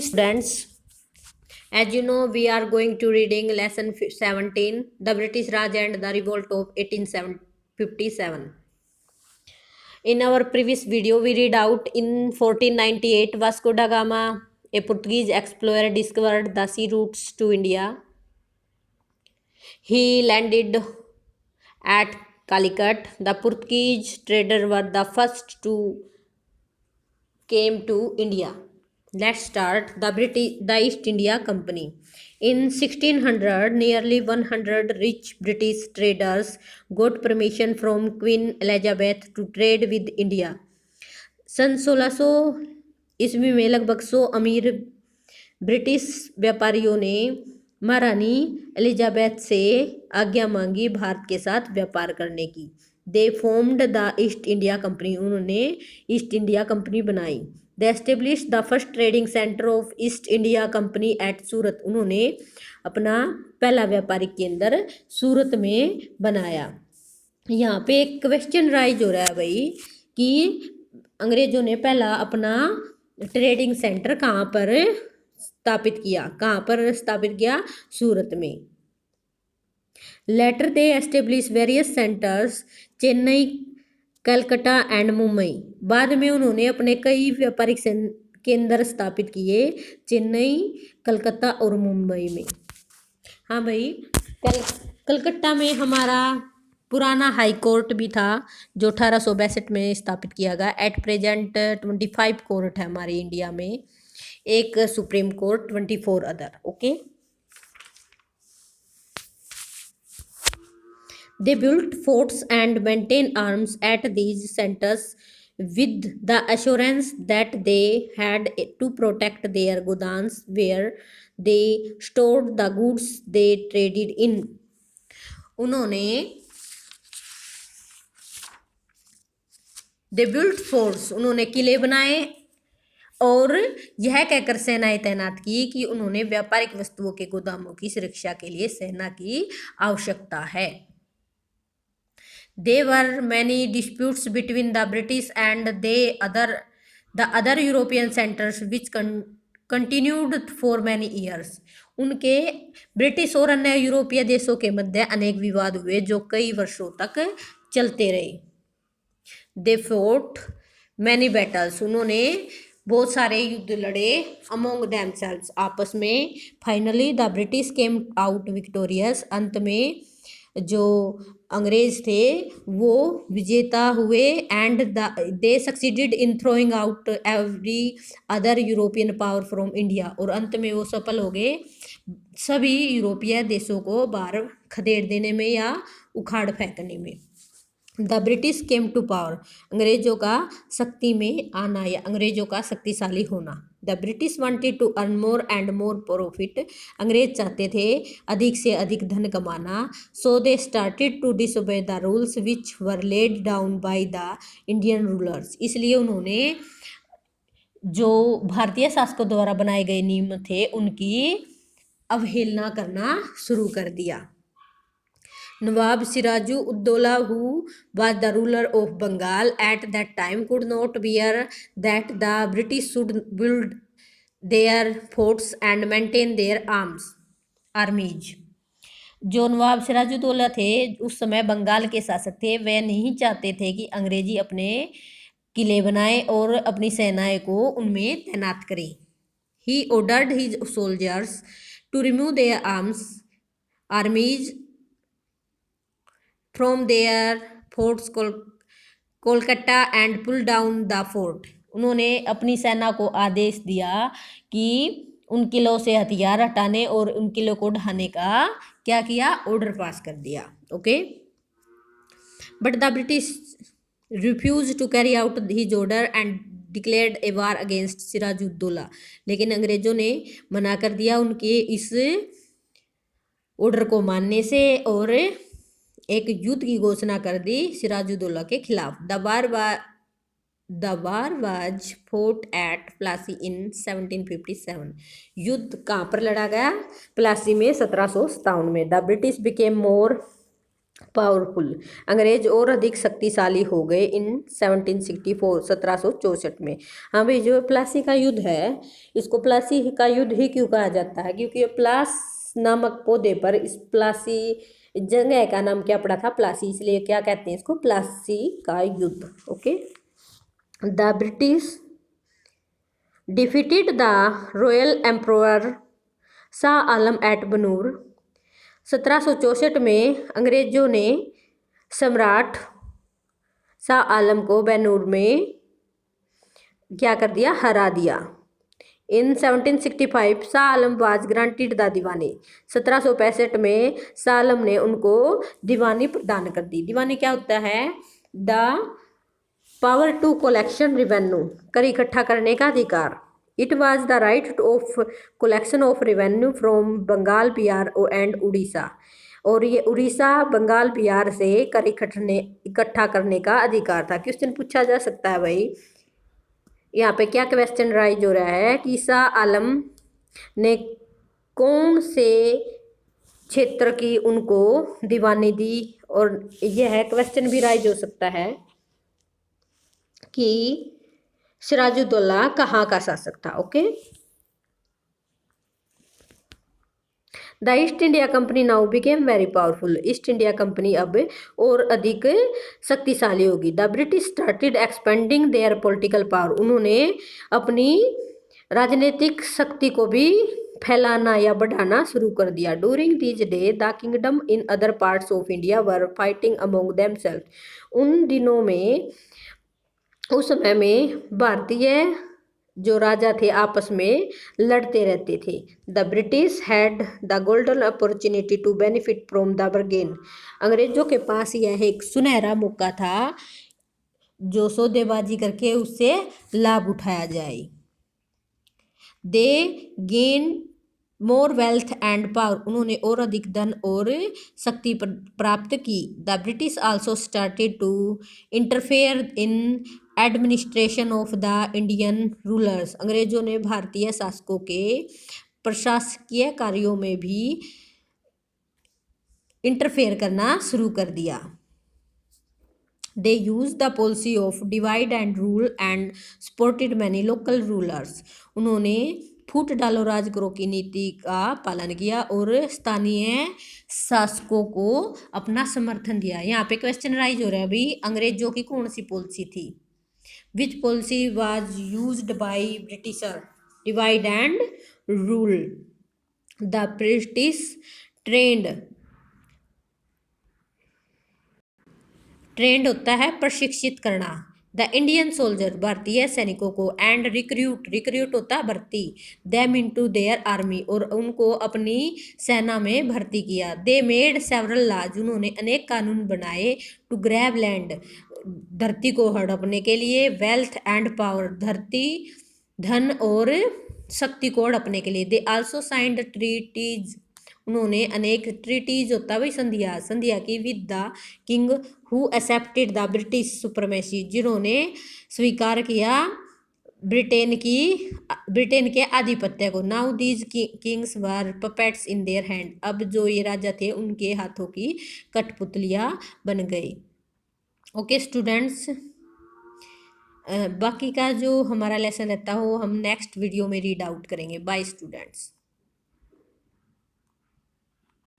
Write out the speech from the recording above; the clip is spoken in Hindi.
Students, as you know, we are going to reading lesson 17, The British Raj and the Revolt of 1857. In our previous video, we read out in 1498, Vasco da Gama, a Portuguese explorer, discovered the sea routes to India. He landed at Calicut. The Portuguese traders were the first to came to India. Let's start the East India Company. In 1600, nearly 100 rich British traders got permission from Queen Elizabeth to trade with India. सन 1600 ईस्वी में लगभग 100 अमीर ब्रिटिश व्यापारियों ने महारानी एलिजाबेथ से आज्ञा मांगी भारत के साथ व्यापार करने की। They formed the East India Company, उन्होंने ईस्ट इंडिया कंपनी बनाई। They establish the first trading centre of East India Company at Surat, उन्होंने अपना पहला व्यापारिक केंद्र सूरत में बनाया। यहाँ पे एक क्वेश्चन राइज हो रहा है भाई कि अंग्रेजों ने पहला अपना ट्रेडिंग सेंटर कहाँ पर स्थापित किया? सूरत में। Later they establish various centres Chennai, Calcutta and Mumbai, बाद में उन्होंने अपने कई व्यापारिक केंद्र स्थापित किए चेन्नई, कलकत्ता और मुंबई में। हाँ भाई, कलकत्ता में हमारा पुराना हाई कोर्ट भी था जो 1862 में स्थापित किया गया। एट प्रेजेंट 25 कोर्ट है हमारे इंडिया में, एक supreme court, 24 other. Okay, they built forts and maintain arms at these centres with the assurance that they had to protect their godowns where they stored the goods they traded in. उन्होंने दे बिल्ट फोर्ट्स, उन्होंने किले बनाए और यह कहकर सेनाएं तैनात की कि उन्होंने व्यापारिक वस्तुओं के गोदामों की सुरक्षा के लिए सेना की आवश्यकता है। There were many disputes between the British and the other European centers which continued for many years. उनके ब्रिटिश और अन्य यूरोपीय देशों के मध्य अनेक विवाद हुए जो कई वर्षों तक चलते रहे। They fought many battles, उन्होंने बहुत सारे युद्ध लड़े among themselves, आपस में। Finally the British came out victorious, अंत में जो अंग्रेज थे वो विजेता हुए। And they succeeded in throwing out every other European power from India, और अंत में वो सफल हो गए सभी यूरोपीय देशों को बाहर खदेड़ देने में या उखाड़ फेंकने में। The British came to power, अंग्रेजों का शक्ति में आना या अंग्रेजों का शक्तिशाली होना। The British wanted to earn more and more profit, अंग्रेज चाहते थे अधिक से अधिक धन कमाना। So they started to disobey the rules which were laid down by the Indian rulers, इसलिए उन्होंने जो भारतीय शासकों द्वारा बनाए गए नियम थे उनकी अवहेलना करना शुरू कर दिया। नवाब Siraju ud-Daula who was the ruler of Bengal at that time could not bear that the British should build their forts and maintain their armies. जो नवाब सिराजुद्दौला थे उस समय बंगाल के शासक थे, वे नहीं चाहते थे कि अंग्रेजी अपने किले बनाए और अपनी सेनाएं को उनमें तैनात करें। He ordered his soldiers to remove their armies from their forts Kolkata and pull down the fort, उन्होंने अपनी सेना को आदेश दिया कि उन किलों से हथियार हटाने और उन किलों को ढहाने का क्या किया? ऑर्डर पास कर दिया। Okay, but the British refuse to carry out his order and declared a war against Sirajuddaulah, लेकिन अंग्रेजों ने मना कर दिया उनके इस ऑर्डर को मानने से और एक युद्ध की घोषणा कर दी सिराजुद्दौला के खिलाफ। The war was fought at Plassey in 1757, युद्ध कहाँ पर लड़ा गया? प्लासी में 1757 में। The British became more powerful, अंग्रेज और अधिक शक्तिशाली हो गए इन 1764 1764 में। हाँ भाई, जो प्लासी का युद्ध है, इसको प्लासी का युद्ध ही क्यों कहा जाता है? क्योंकि ये प्लास नामक पौधे पर इस प्लासी जगह का नाम क्या पड़ा था? प्लासी, इसलिए क्या कहते हैं इसको? प्लासी का युद्ध। Okay. The British defeated the royal emperor Shah Alam at बनूर। 1764 में अंग्रेजों ने सम्राट शाह आलम को बैनूर में क्या कर दिया? हरा दिया। इन 1765 Shah Alam was granted the दीवानी। 1765 में शाह आलम ने उनको दीवानी प्रदान कर दी। दीवानी क्या होता है? The power to collection revenue, कर इकट्ठा करने का अधिकार। It was the right of collection of revenue from Bengal, Bihar and Orissa. और ये उड़ीसा, बंगाल, बिहार से कर इकट्ठा करने का अधिकार था। क्वेश्चन पूछा जा सकता है भाई, यहाँ पे क्या क्वेश्चन राइज हो रहा है कि शाह आलम ने कौन से क्षेत्र की उनको दीवानी दी? और यह क्वेश्चन भी राइज हो सकता है कि सिराजुद्दौला कहाँ का शासक था। Okay. The East India company now became very powerful. East India company अब और अधिक शक्तिशाली होगी। The British started expanding there political power. उन्होंने अपनी राजनीतिक शक्ति को भी फैलाना या बढ़ाना शुरू कर दिया। During these day the kingdom in other parts of India were fighting among themselves. उन दिनों में, उस समय में भारतीय जो राजा थे आपस में लड़ते रहते थे। The British had the golden opportunity to benefit from the bargain. अंग्रेजों के पास यह एक सुनहरा मौका था जो सौदेबाजी करके उससे लाभ उठाया जाए। They gain more wealth and power. उन्होंने और अधिक धन और शक्ति प्राप्त की। The British also started to interfere in administration of the Indian rulers. अंग्रेजों ने भारतीय शासकों के प्रशासकीय कार्यों में भी इंटरफेयर करना शुरू कर दिया। They use the policy of divide and rule and supported many local rulers. उन्होंने फूट डालो राज करो की नीति का पालन किया और स्थानीय शासकों को अपना समर्थन दिया। यहाँ पे क्वेश्चन राइज हो रहा है अभी, अंग्रेजों की कौन सी पॉलिसी थी? विच policy was used by britisher? Divide and rule. The British trend होता है प्रशिक्षित करना। द इंडियन सोल्जर, भारतीय सैनिकों को, एंड रिक्रूट होता है भर्ती, देम इनटू देयर आर्मी, और उनको अपनी सेना में भर्ती किया। दे मेड सेवरल लॉज, उन्होंने अनेक कानून बनाए। टू ग्रैब लैंड, धरती को हड़पने के लिए। वेल्थ एंड पावर, धरती, धन और शक्ति को हड़पने के लिए। दे आल्सो साइंड ट्रीटीज, उन्होंने अनेक ट्रीटीज होता है संधिया की with the king who accepted the British supremacy, जिन्होंने स्वीकार किया ब्रिटेन के आधिपत्य को। Now these Kings were puppets in their hand, अब जो ये राजा थे उनके हाथों की कठपुतलियां बन गई। ओके स्टूडेंट्स, बाकी का जो हमारा लेसन रहता हो हम नेक्स्ट वीडियो में रीड आउट करेंगे। Bye students.